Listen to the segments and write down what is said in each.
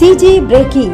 CG breaking,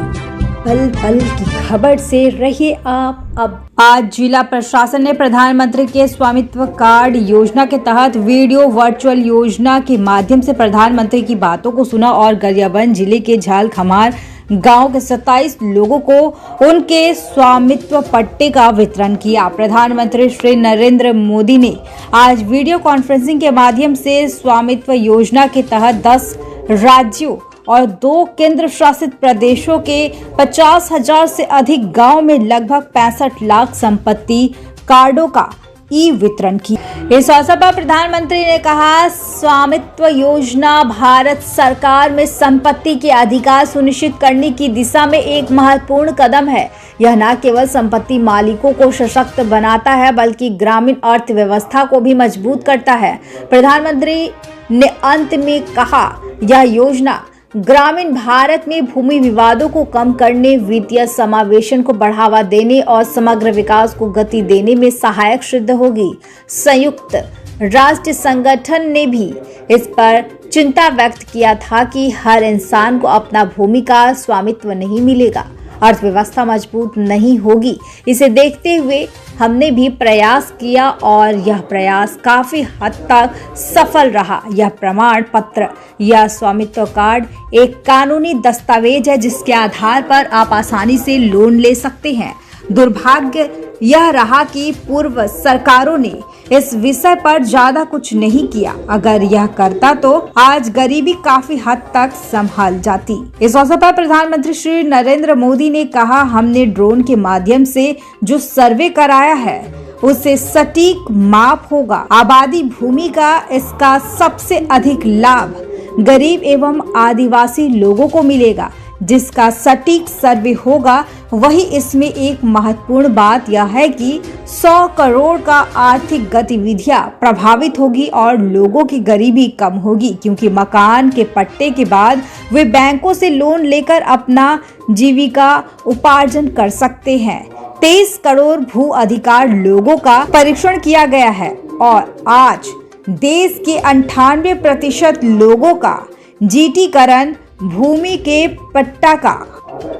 पल पल की खबर से रहिए आप। अब आज जिला प्रशासन ने प्रधानमंत्री के स्वामित्व कार्ड योजना के तहत वीडियो वर्चुअल योजना के माध्यम से प्रधानमंत्री की बातों को सुना और गरियाबंद जिले के झालखमार गांव के 27 लोगों को उनके स्वामित्व पट्टे का वितरण किया। प्रधानमंत्री श्री नरेंद्र मोदी ने आज वीडियो कॉन्फ्रेंसिंग के माध्यम से स्वामित्व योजना के तहत 10 राज्यों और 2 केंद्र शासित प्रदेशों के 50,000 से अधिक गांव में लगभग 65 लाख संपत्ति कार्डों का ई वितरण की। इस अवसर पर प्रधानमंत्री ने कहा, स्वामित्व योजना भारत सरकार में संपत्ति के अधिकार सुनिश्चित करने की दिशा में एक महत्वपूर्ण कदम है। यह न केवल संपत्ति मालिकों को सशक्त बनाता है बल्कि ग्रामीण अर्थव्यवस्था को भी मजबूत करता है। प्रधानमंत्री ने अंत में कहा, यह योजना ग्रामीण भारत में भूमि विवादों को कम करने, वित्तीय समावेशन को बढ़ावा देने और समग्र विकास को गति देने में सहायक सिद्ध होगी। संयुक्त राष्ट्र संगठन ने भी इस पर चिंता व्यक्त किया था कि हर इंसान को अपना भूमि का स्वामित्व नहीं मिलेगा, अर्थव्यवस्था मजबूत नहीं होगी। इसे देखते हुए हमने भी प्रयास किया और यह प्रयास काफी हद तक सफल रहा। यह प्रमाण पत्र या स्वामित्व कार्ड एक कानूनी दस्तावेज है जिसके आधार पर आप आसानी से लोन ले सकते हैं। दुर्भाग्य यह रहा कि पूर्व सरकारों ने इस विषय पर ज्यादा कुछ नहीं किया। अगर यह करता तो आज गरीबी काफी हद तक संभल जाती। इस अवसर पर प्रधानमंत्री श्री नरेंद्र मोदी ने कहा, हमने ड्रोन के माध्यम से जो सर्वे कराया है उससे सटीक माप होगा। आबादी भूमि का इसका सबसे अधिक लाभ गरीब एवं आदिवासी लोगों को मिलेगा। जिसका सटीक सर्वे होगा वही इसमें एक महत्वपूर्ण बात यह है कि 100 करोड़ का आर्थिक गतिविधियां प्रभावित होगी और लोगों की गरीबी कम होगी, क्योंकि मकान के पट्टे के बाद वे बैंकों से लोन लेकर अपना जीविका उपार्जन कर सकते हैं। 23 करोड़ भू अधिकार लोगों का परीक्षण किया गया है और आज देश के 98% लोगों का जीटीकरण, भूमि के पट्टा का,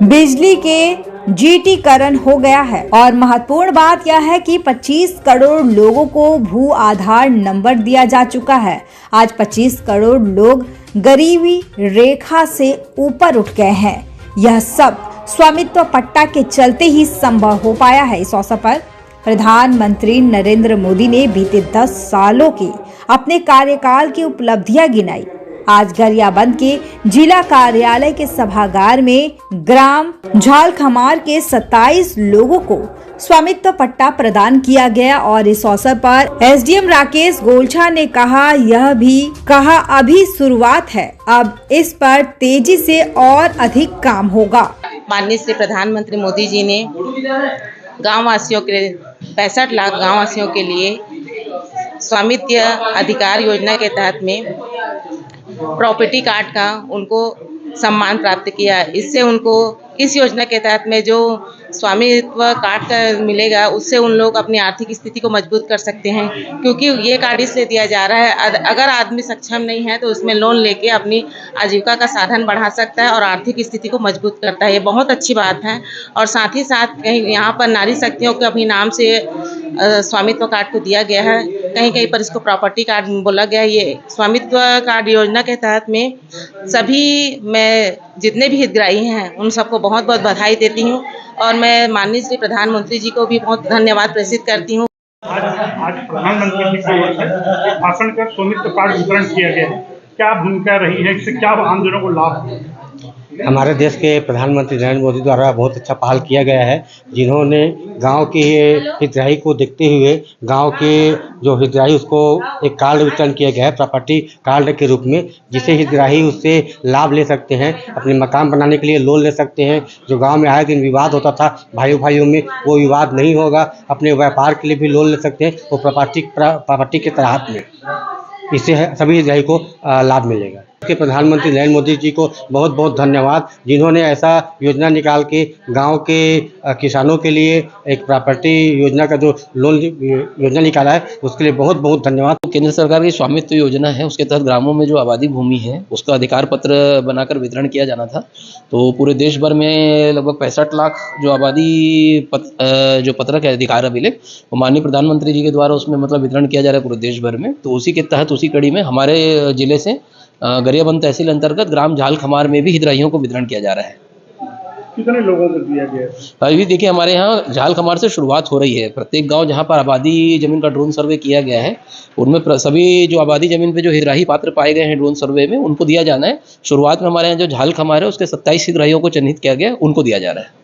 बिजली के जीटीकरण हो गया है और महत्वपूर्ण बात यह है कि 25 करोड़ लोगों को भू आधार नंबर दिया जा चुका है। आज 25 करोड़ लोग गरीबी रेखा से ऊपर उठ गए हैं। यह सब स्वामित्व पट्टा के चलते ही संभव हो पाया है। इस अवसर पर प्रधानमंत्री नरेंद्र मोदी ने बीते 10 सालों के अपने कार्यकाल की उपलब्धियां गिनाई। आज गरियाबंद के जिला कार्यालय के सभागार में ग्राम झालखमार के 27 लोगों को स्वामित्व पट्टा प्रदान किया गया और इस अवसर पर एसडीएम राकेश गोलछा ने कहा, यह भी कहा अभी शुरुआत है, अब इस पर तेजी से और अधिक काम होगा। माननीय श्री प्रधानमंत्री मोदी जी ने गाँव वासियों के 65 लाख गाँव वासियों के लिए स्वामित्व अधिकार योजना के तहत में प्रॉपर्टी कार्ड का उनको सम्मान प्राप्त किया। इससे उनको इस योजना के तहत में जो स्वामित्व कार्ड का मिलेगा उससे उन लोग अपनी आर्थिक स्थिति को मजबूत कर सकते हैं, क्योंकि ये कार्ड इसलिए दिया जा रहा है अगर आदमी सक्षम नहीं है तो उसमें लोन लेके अपनी आजीविका का साधन बढ़ा सकता है और आर्थिक स्थिति को मजबूत करता है। ये बहुत अच्छी बात है। और साथ ही साथ कहीं यहाँ पर नारी शक्तियों को अपने नाम से स्वामित्व कार्ड को दिया गया है, कहीं कहीं पर इसको प्रॉपर्टी कार्ड बोला गया है। ये स्वामित्व कार्ड योजना के तहत में सभी मैं जितने भी हितग्राही हैं उन सबको बहुत बहुत बधाई देती हूँ और मैं माननीय श्री प्रधानमंत्री जी को भी बहुत धन्यवाद प्रेषित करती हूँ। आज प्रधानमंत्री जी की ओर से भाषण कर स्वामित्व कार्ड वितरण किया गया है, क्या भूमिका रही है, इससे क्या आम जनों को लाभ? हमारे देश के प्रधानमंत्री नरेंद्र मोदी द्वारा बहुत अच्छा पहल किया गया है, जिन्होंने गांव के हितग्राही को देखते हुए गांव के जो हितग्राही उसको एक कार्ड वितरण किया गया है प्रॉपर्टी कार्ड के रूप में, जिसे हितग्राही उससे लाभ ले सकते हैं, अपने मकान बनाने के लिए लोन ले सकते हैं। जो गांव में आए दिन विवाद होता था भाइयों में, वो विवाद नहीं होगा। अपने व्यापार के लिए भी लोन ले सकते हैं, वो प्रॉपर्टी के तहत में। इससे सभी हितग्राही को लाभ मिलेगा। के प्रधानमंत्री नरेंद्र मोदी जी को बहुत बहुत धन्यवाद, जिन्होंने ऐसा योजना निकाल के गांव के किसानों के लिए एक प्रॉपर्टी योजना का जो लोन योजना निकाला है, उसके लिए बहुत बहुत धन्यवाद। केंद्र सरकार की स्वामित्व योजना है, उसके तहत ग्रामों में जो आबादी भूमि है उसका अधिकार पत्र बनाकर वितरण किया जाना था। तो पूरे देश भर में लगभग 65 लाख जो आबादी जो पत्रक है अधिकार अभिलेख, वो माननीय प्रधानमंत्री जी के द्वारा उसमें मतलब वितरण किया जा रहा है पूरे देश भर में। तो उसी के तहत उसी कड़ी में हमारे जिले से गरियाबंद तहसील अंतर्गत ग्राम झाल खमार में भी हितग्राहियों को वितरण किया जा रहा है। कितने लोगों को दिया गया है? अभी देखिए हमारे यहाँ झाल खमार से शुरुआत हो रही है। प्रत्येक गांव जहाँ पर आबादी जमीन का ड्रोन सर्वे किया गया है, उनमें सभी जो आबादी जमीन पे जो हितग्राही पात्र पाए गए हैं ड्रोन सर्वे में, उनको दिया जाना है। शुरुआत में हमारे यहाँ जो झाल खमार है उसके 27 हितग्राहियों को चिन्हित किया गया है, उनको दिया जा रहा है।